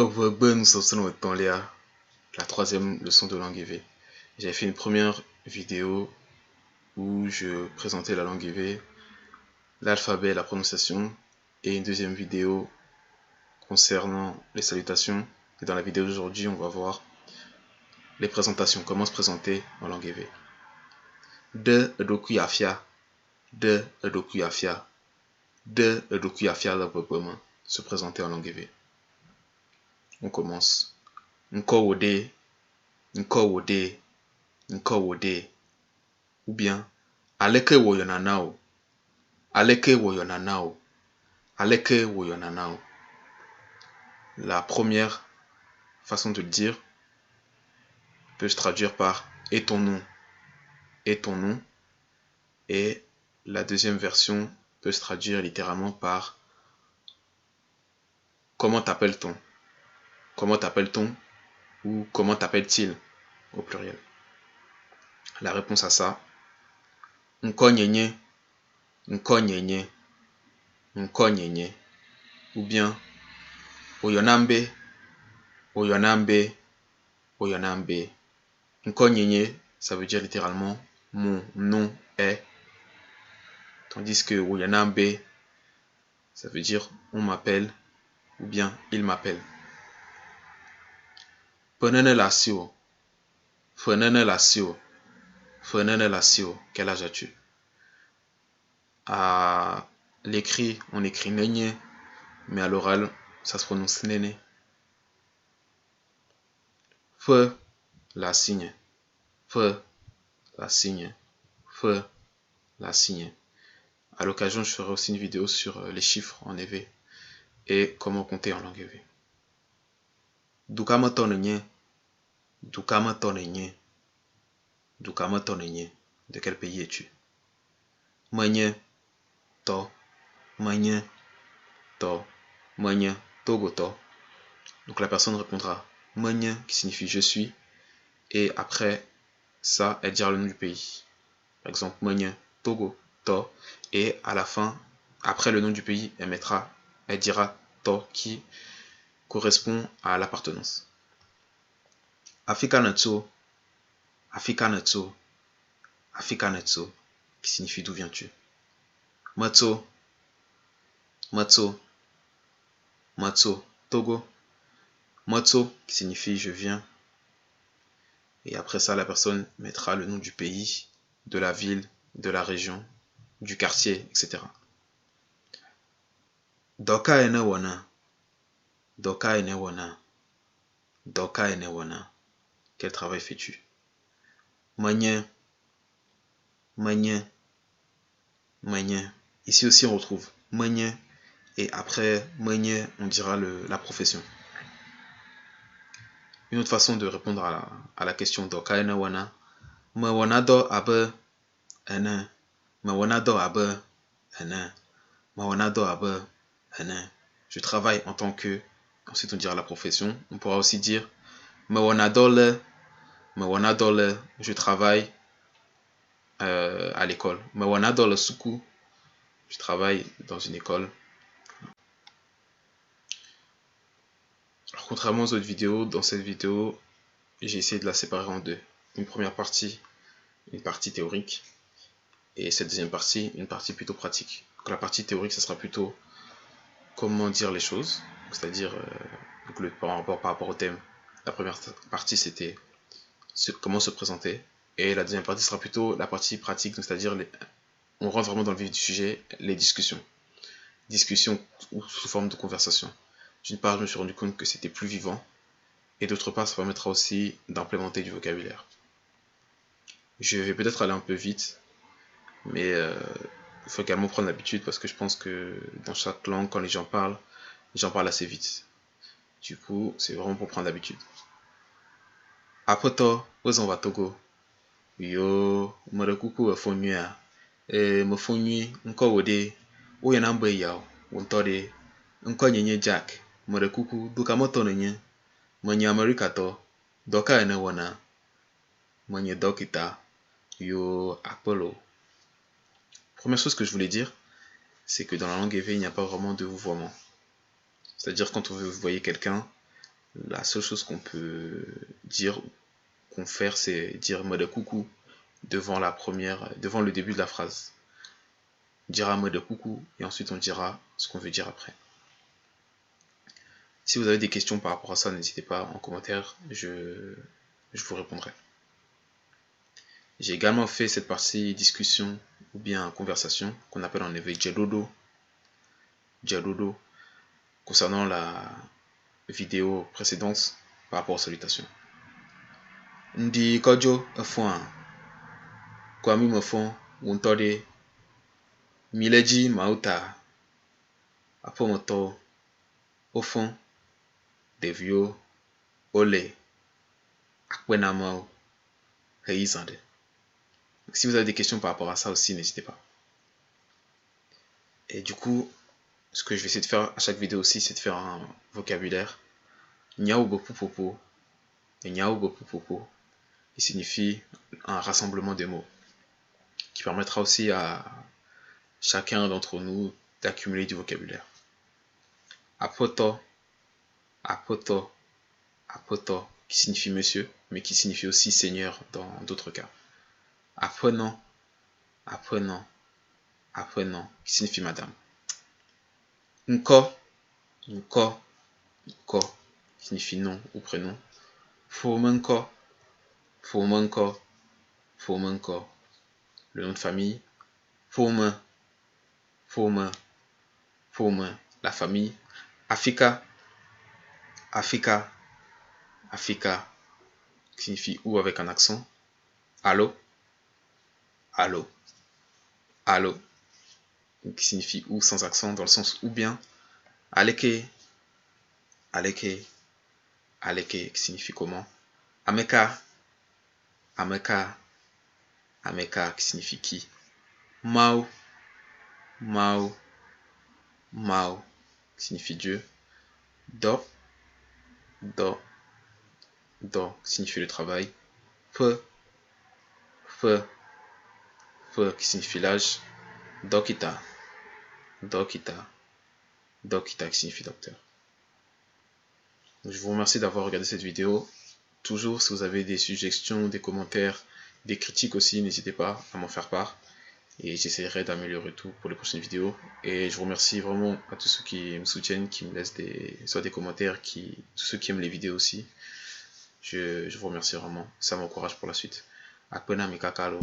nous sommes dans la troisième leçon de langue EV. J'avais fait une première vidéo où je présentais la langue EV, l'alphabet et la prononciation, et une deuxième vidéo concernant les salutations. Et dans la vidéo d'aujourd'hui, on va voir les présentations, comment se présenter en langue EV. De Edokuyafia, de Edokuyafia, de Edokuyafia se présenter en langue EV. On commence. Nkowode, Nkowode, Nkowode. Ou bien Aleke woyonanao, Aleke woyonanao, Aleke woyonanao. La première façon de le dire peut se traduire par et ton nom, et ton nom. Et la deuxième version peut se traduire littéralement par comment t'appelle-t-on, comment t'appelle-t-on ou comment t'appelle-t-il au pluriel. La réponse à ça, Nkonyenye, Nkonyenye, Nkonyenye. Ou bien Oyonambe, Oyonambe, Oyonambe. Nkonyenye, ça veut dire littéralement mon nom est. Tandis que Oyonambe, ça veut dire on m'appelle ou bien il m'appelle. Fenene lasio, Fenene lasio, Fenene lasio. Quel âge as-tu? À l'écrit, on écrit Nenye, mais à l'oral, ça se prononce Nene. Fe, la signe. Fe, la signe. Fe, la signe. À l'occasion, je ferai aussi une vidéo sur les chiffres en EV et comment compter en langue EV. Dukama tonenye, Dukama tonenye, Dukama tonenye. De quel pays es-tu? Manye, to, Manye, to, Manye, Togo to. Donc la personne répondra Manye, qui signifie je suis, et après ça, elle dira le nom du pays. Par exemple, Manye, Togo, to, et à la fin, après le nom du pays, elle dira to, qui correspond à l'appartenance. Afikanetso, Afikanetso, Afikanetso, qui signifie d'où viens-tu? Matso, Matso, Matso, Togo. Matso, qui signifie je viens. Et après ça, la personne mettra le nom du pays, de la ville, de la région, du quartier, etc. Doka ene wana, Doka ene wana, Doka ene wana. Quel travail fais-tu? Manye, Manye, Manye. Ici aussi on retrouve Manye et après Manye on dira la profession. Une autre façon de répondre à la question Doka ene wana, Mawanado abe ene, Mawanado abe ene, Mawanado abe ene. Je travaille en tant que, ensuite on dira la profession. On pourra aussi dire Mawanadole, Mawanadole, je travaille à l'école. Mawanadole suku, je travaille dans une école. Alors, contrairement aux autres vidéos, dans cette vidéo, j'ai essayé de la séparer en deux. Une première partie, une partie théorique, et cette deuxième partie, une partie plutôt pratique. Donc, la partie théorique, ça sera plutôt comment dire les choses, c'est-à-dire par rapport au thème. La première partie, c'était comment se présenter, et la deuxième partie sera plutôt la partie pratique, c'est-à-dire on rentre vraiment dans le vif du sujet, les discussions. Discussions sous forme de conversation. D'une part, je me suis rendu compte que c'était plus vivant, et d'autre part, ça permettra aussi d'implémenter du vocabulaire. Je vais peut-être aller un peu vite, mais il faut également prendre l'habitude parce que je pense que dans chaque langue, quand les gens parlent assez vite. Du coup, c'est vraiment pour prendre l'habitude. Apoto, ozonva Togo. Yo, marekuku efonua. Mefonui, nkowode. Oyanambe yao, wontode. Nkonyenye Jack. Marekuku, dukamotonenye. Manye Amerika to. Doka ene wana. Manye dokita. Yo, Apollo. Première chose que je voulais dire, c'est que dans la langue EV, il n'y a pas vraiment de vouvoiement. C'est-à-dire quand vous voyez quelqu'un, La seule chose qu'on peut dire, qu'on faire, c'est dire mode coucou devant le début de la phrase. On dira mode coucou et ensuite on dira ce qu'on veut dire après. Si vous avez des questions par rapport à ça, n'hésitez pas en commentaire, je vous répondrai. J'ai également fait cette partie discussion ou bien conversation qu'on appelle en anglais Jadodo concernant la vidéo précédente par rapport aux salutations. Ndi kojo afwan kwa mi mafon wuntode mileji mauta apomoto ofon devio ole akwenamao heizande. Si vous avez des questions par rapport à ça aussi, n'hésitez pas. Et du coup, ce que je vais essayer de faire à chaque vidéo aussi, c'est de faire un vocabulaire. Nyao gopu popo et nyao gopu popo, qui signifie un rassemblement de mots, qui permettra aussi à chacun d'entre nous d'accumuler du vocabulaire. Apoto, apoto, apoto, qui signifie monsieur, mais qui signifie aussi seigneur dans d'autres cas. Apprenant, apprenant, apprenant, qui signifie madame. Nko, nko, nko, qui signifie nom ou prénom. Fomenko, fomenko, fomenko, le nom de famille. Fomen, fomen, fomen, la famille. Africa, Africa, Africa, qui signifie ou avec un accent. Allo, allo, allo, qui signifie ou sans accent dans le sens ou bien. Aleke, aleke, aleke, qui signifie comment. Ameka, ameka, ameka, qui signifie qui. Mao, mao, mao, qui signifie Dieu. Do, do, do, qui signifie le travail. Fe, fe, fe, qui signifie l'âge. Dokita, dokita, dokita, qui signifie docteur. Je vous remercie d'avoir regardé cette vidéo. Toujours, si vous avez des suggestions, des commentaires, des critiques aussi, n'hésitez pas à m'en faire part. Et j'essaierai d'améliorer tout pour les prochaines vidéos. Et je vous remercie vraiment à tous ceux qui me soutiennent, qui me laissent soit des commentaires, tous ceux qui aiment les vidéos aussi. Je vous remercie vraiment. Ça m'encourage pour la suite. Akpena Mikakalo.